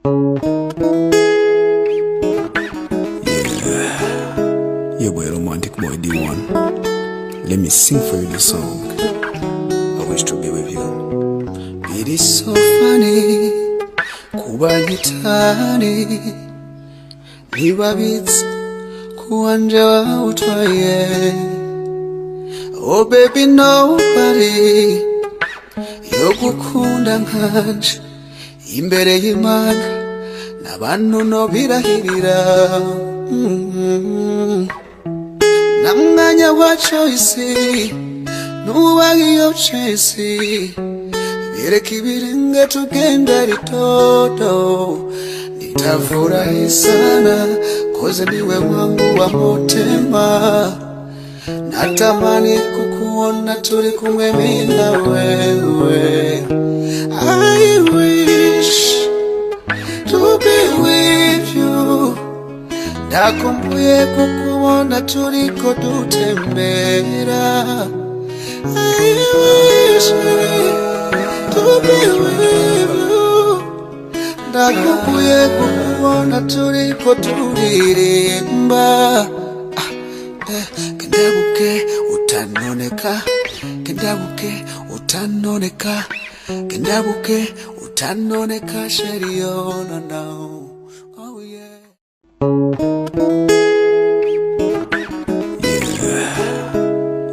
Yeah, boy, romantic boy D1. Let me sing for you this song. I wish to be with you. It is so funny, kuba gitani, niba bits kuanja wa utwaye. Oh baby, nobody yogukunda nkanje imbere y'Imana n'abantu no birahirira. Namwanya wa choice nuba iyo chase bireka ibirenge tugenda ritoto nitafurahi sana koze niwe wangu wa mutima. Natamani kukuona turi kumwe mimi na wewe. I wish to be with you. Nakumbuye kukuona turiko dutembera. I wish to be with you. Nakumbuye kukuona turiko turirimba. Kendabuke utanoneka, kendabuke utanoneka, kendabuke utanoneka, sherio no no. Oh yeah.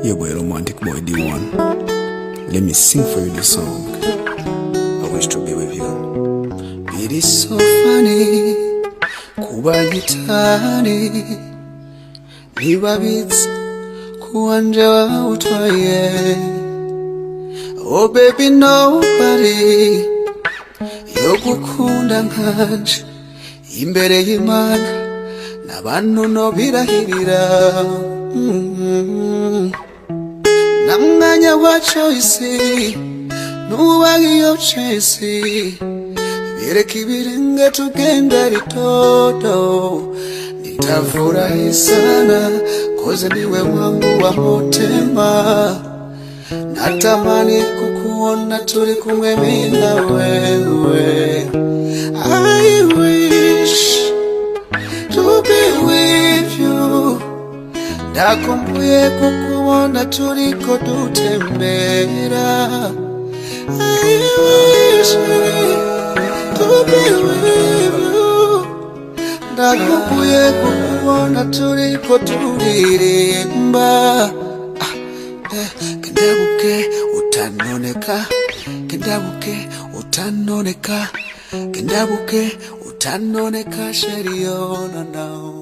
Yeah, boy, romantic boy D1. Let me sing for you this song. I wish to be with you. It is so funny, kuba gitani, niba bits kuanja wa utwaye. Oh baby, nobody yogukunda nkanje imbere y'Imana n'abantu no birahirira. Namwanya wa choice nuba iyo chase bireka ibirenge tugenda ritoto nitafurahi sana koze niwe wangu wa mutima. Natamani kukuona turi kumwe mimi na wewe. I wish to be with you. Nakumbuye kukuona turiko dutembera. I wish to be with you. Nakumbuye kukuona turiko turirimba. Kendabuke utanoneka, kendabuke utanoneka, kendabuke utanoneka, sherio no no.